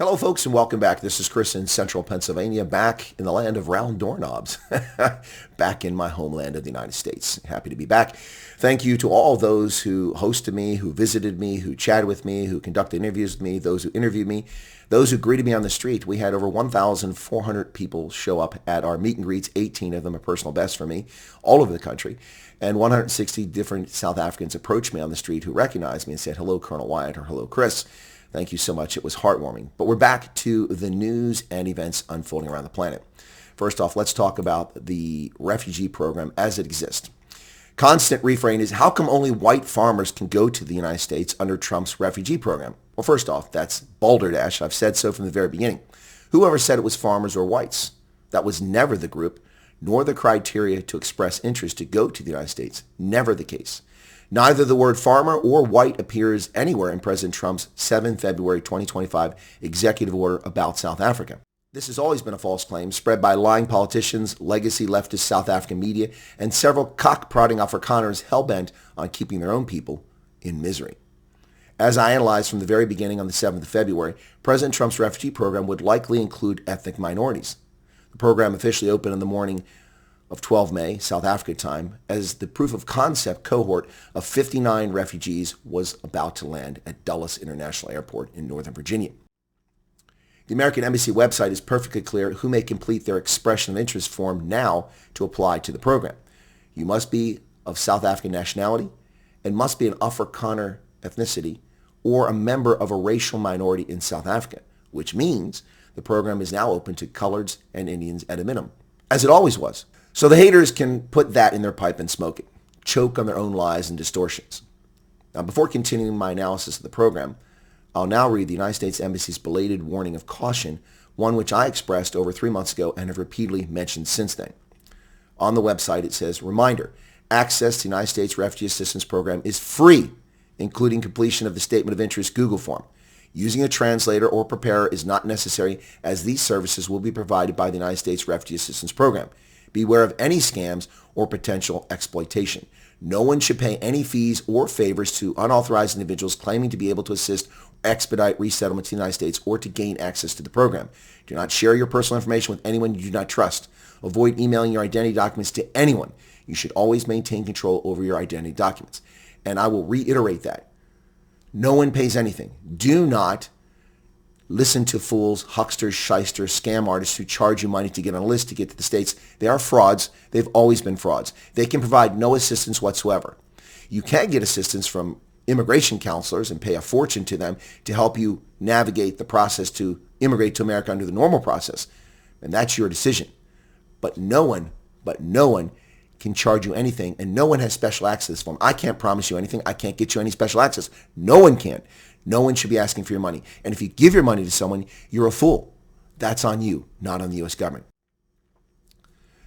Hello, folks, and welcome back. This is Chris in central Pennsylvania, back in the land of round doorknobs, back in my homeland of the United States. Happy to be back. Thank you to all those who hosted me, who visited me, who chatted with me, who conducted interviews with me, those who interviewed me, those who greeted me on the street. We had over 1,400 people show up at our meet and greets, 18 of them a personal best for me, all over the country. And 160 different South Africans approached me on the street who recognized me and said, "Hello, Colonel Wyatt," or "Hello, Chris." Thank you so much. It was heartwarming. But we're back to the news and events unfolding around the planet. First off, let's talk about the refugee program as it exists. Constant refrain is, how come only white farmers can go to the United States under Trump's refugee program? Well, first off, that's balderdash. I've said so from the very beginning. Whoever said it was farmers or whites? That was never the group, nor the criteria to express interest to go to the United States. Never the case. Neither the word farmer or white appears anywhere in President Trump's 7 February 2025 executive order about South Africa. This has always been a false claim spread by lying politicians, legacy leftist South African media, and several cock-prodding Afrikaners hell-bent on keeping their own people in misery. As I analyzed from the very beginning on the 7th of February, President Trump's refugee program would likely include ethnic minorities. The program officially opened in the morning of 12 May, South Africa time, as the proof of concept cohort of 59 refugees was about to land at Dulles International Airport in Northern Virginia. The American Embassy website is perfectly clear who may complete their expression of interest form now to apply to the program. You must be of South African nationality and must be an Afrikaner ethnicity or a member of a racial minority in South Africa, which means the program is now open to coloreds and Indians at a minimum, as it always was. So the haters can put that in their pipe and smoke it, choke on their own lies and distortions. Now, before continuing my analysis of the program, I'll now read the United States Embassy's belated warning of caution, one which I expressed over 3 months ago and have repeatedly mentioned since then. On the website, it says, "Reminder, access to the United States Refugee Assistance Program is free, including completion of the Statement of Interest Google form. Using a translator or preparer is not necessary, as these services will be provided by the United States Refugee Assistance Program. Beware of any scams or potential exploitation. No one should pay any fees or favors to unauthorized individuals claiming to be able to assist or expedite resettlement to the United States or to gain access to the program. Do not share your personal information with anyone you do not trust. Avoid emailing your identity documents to anyone. You should always maintain control over your identity documents." And I will reiterate that. No one pays anything. Do not listen to fools, hucksters, shysters, scam artists who charge you money to get on a list to get to the States. They are frauds. They've always been frauds. They can provide no assistance whatsoever. You can get assistance from immigration counselors and pay a fortune to them to help you navigate the process to immigrate to America under the normal process. And that's your decision. But no one can charge you anything, and no one has special access for them. I can't promise you anything. I can't get you any special access. No one can. No one should be asking for your money. And if you give your money to someone, you're a fool. That's on you, not on the U.S. government.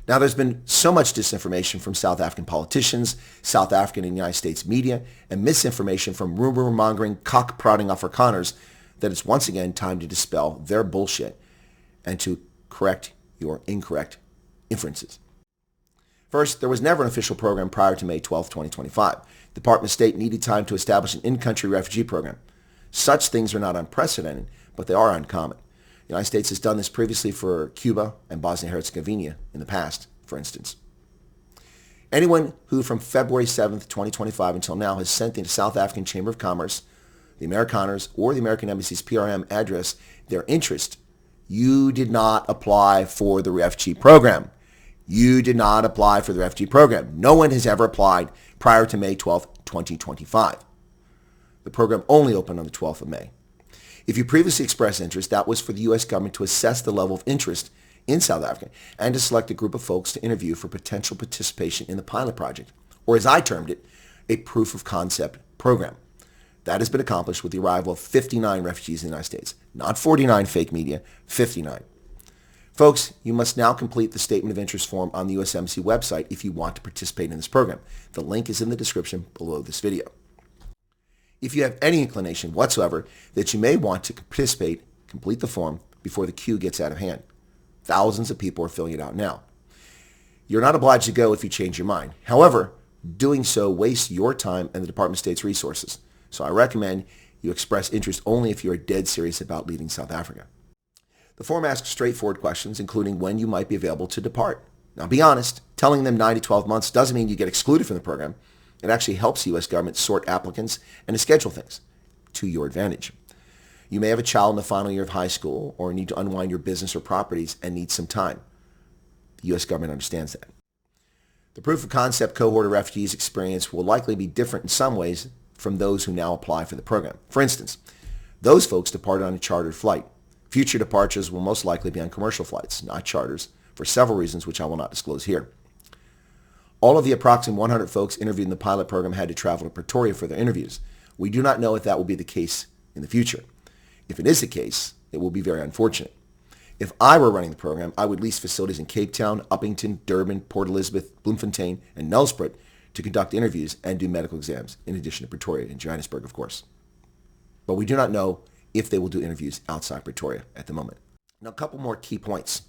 Now, there's been so much disinformation from South African politicians, South African and United States media, and misinformation from rumor-mongering, cock-prodding Afrikaners that it's once again time to dispel their bullshit and to correct your incorrect inferences. First, there was never an official program prior to May 12, 2025. The Department of State needed time to establish an in-country refugee program. Such things are not unprecedented, but they are uncommon. The United States has done this previously for Cuba and Bosnia-Herzegovina in the past, for instance. Anyone who from February 7th, 2025 until now has sent the South African Chamber of Commerce, the Amerikaners, or the American Embassy's PRM address their interest, you did not apply for the refugee program. You did not apply for the refugee program. No one has ever applied prior to May 12th, 2025. The program only opened on the 12th of May. If you previously expressed interest, that was for the U.S. government to assess the level of interest in South Africa and to select a group of folks to interview for potential participation in the pilot project, or as I termed it, a proof of concept program. That has been accomplished with the arrival of 59 refugees in the United States. Not 49 fake media, 59. Folks, you must now complete the Statement of Interest form on the U.S. Embassy website if you want to participate in this program. The link is in the description below this video. If you have any inclination whatsoever that you may want to participate, complete the form before the queue gets out of hand. Thousands of people are filling it out now. You're not obliged to go if you change your mind. However, doing so wastes your time and the Department of State's resources. So I recommend You express interest only if you are dead serious about leaving South Africa. The form asks straightforward questions, including when you might be available to depart. Now, be honest, telling them 9 to 12 months doesn't mean you get excluded from the program. It actually helps the U.S. government sort applicants and to schedule things to your advantage. You may have a child in the final year of high school or need to unwind your business or properties and need some time. The U.S. government understands that. The proof of concept cohort of refugees experience will likely be different in some ways from those who now apply for the program. For instance, those folks departed on a chartered flight. Future departures will most likely be on commercial flights, not charters, for several reasons which I will not disclose here. All of the approximately 100 folks interviewed in the pilot program had to travel to Pretoria for their interviews. We do not know if that will be the case in the future. If it is the case, it will be very unfortunate. If I were running the program, I would lease facilities in Cape Town, Uppington, Durban, Port Elizabeth, Bloemfontein, and Nelspruit to conduct interviews and do medical exams, in addition to Pretoria and Johannesburg, of course. But we do not know if they will do interviews outside Pretoria at the moment. Now, a couple more key points.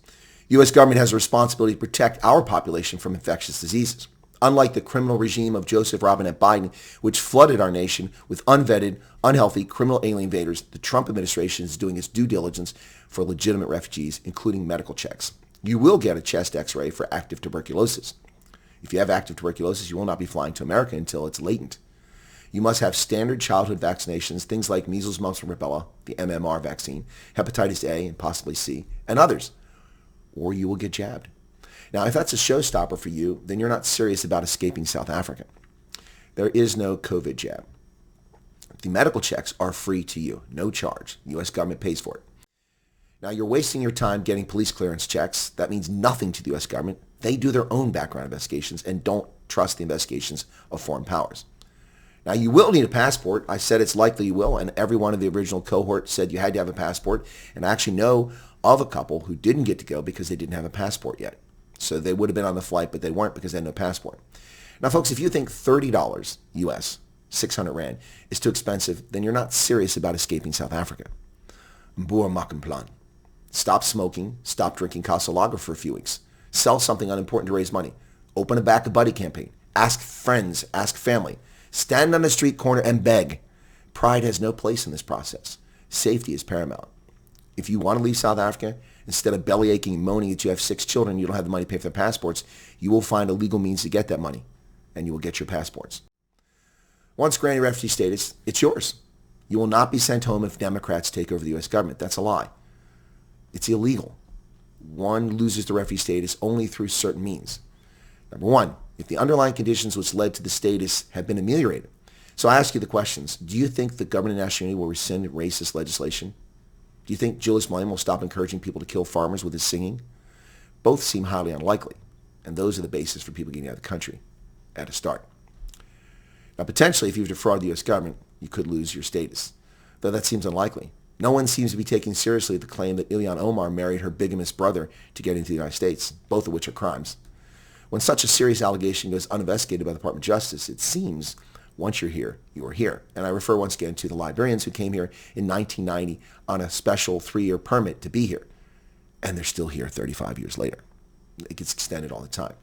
U.S. government has a responsibility to protect our population from infectious diseases. Unlike the criminal regime of Joseph Robinette Biden, which flooded our nation with unvetted, unhealthy criminal alien invaders, the Trump administration is doing its due diligence for legitimate refugees, including medical checks. You will get a chest x-ray for active tuberculosis. If you have active tuberculosis, you will not be flying to America until it's latent. You must have standard childhood vaccinations, things like measles, mumps, and rubella, the MMR vaccine, hepatitis A and possibly C, and others, or you will get jabbed. Now, if that's a showstopper for you, then you're not serious about escaping South Africa. There is no COVID jab. The medical checks are free to you, no charge. The U.S. government pays for it. Now, you're wasting your time getting police clearance checks. That means nothing to the U.S. government. They do their own background investigations and don't trust the investigations of foreign powers. Now, you will need a passport. I said it's likely you will, and every one of the original cohort said you had to have a passport. And I actually know of a couple who didn't get to go because they didn't have a passport yet. So they would have been on the flight, but they weren't because they had no passport. Now, folks, if you think $30 US, 600 Rand, is too expensive, then you're not serious about escaping South Africa. Mboer maak 'n plan. Stop smoking, stop drinking Casa Lager for a few weeks. Sell something unimportant to raise money. Open a Back a Buddy campaign. Ask friends, ask family. Stand on the street corner and beg. Pride has no place in this process. Safety is paramount. If you want to leave South Africa, instead of belly aching and moaning that you have 6 children and you don't have the money to pay for their passports, you will find a legal means to get that money, and you will get your passports. Once granted refugee status, it's yours. You will not be sent home if Democrats take over the U.S. government. That's a lie. It's illegal. One loses the refugee status only through certain means. Number one, if the underlying conditions which led to the status have been ameliorated. So I ask you the questions. Do you think the government of national unity will rescind racist legislation? Do you think Julius Malema will stop encouraging people to kill farmers with his singing? Both seem highly unlikely, and those are the basis for people getting out of the country at a start. Now, potentially, if you defraud the U.S. government, you could lose your status, though that seems unlikely. No one seems to be taking seriously the claim that Ilhan Omar married her bigamous brother to get into the United States, both of which are crimes. When such a serious allegation goes uninvestigated by the Department of Justice, it seems once you're here, you are here. And I refer once again to the Liberians who came here in 1990 on a special 3-year permit to be here. And they're still here 35 years later. It gets extended all the time.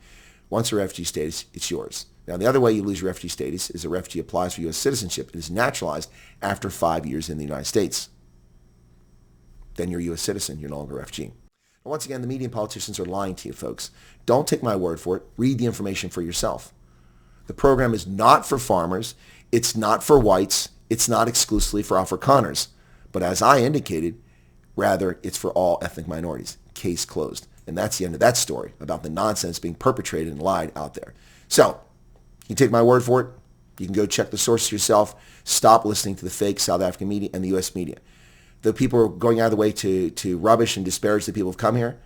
Once a refugee status, it's yours. Now, the other way you lose your refugee status is a refugee applies for U.S. citizenship and is naturalized after 5 years in the United States. Then you're a U.S. citizen. You're no longer a refugee. And once again, the media and politicians are lying to you, folks. Don't take my word for it. Read the information for yourself. The program is not for farmers. It's not for whites. It's not exclusively for Afrikaners. But as I indicated, rather, it's for all ethnic minorities. Case closed. And that's the end of that story about the nonsense being perpetrated and lied out there. So, you can take my word for it. You can go check the sources yourself. Stop listening to the fake South African media and the U.S. media. The people who are going out of the way to rubbish and disparage the people who've come here,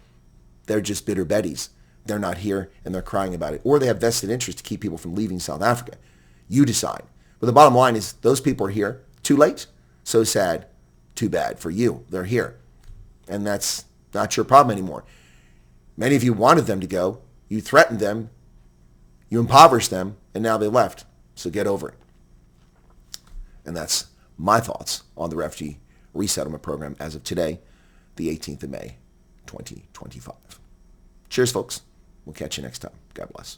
they're just bitter Bettys. They're not here and they're crying about it. Or they have vested interest to keep people from leaving South Africa. You decide. But the bottom line is those people are here. Too late. So sad. Too bad for you. They're here. And that's not your problem anymore. Many of you wanted them to go. You threatened them. You impoverished them. And now they left. So get over it. And that's my thoughts on the refugee resettlement program as of today, the 18th of May, 2025. Cheers, folks. We'll catch you next time. God bless.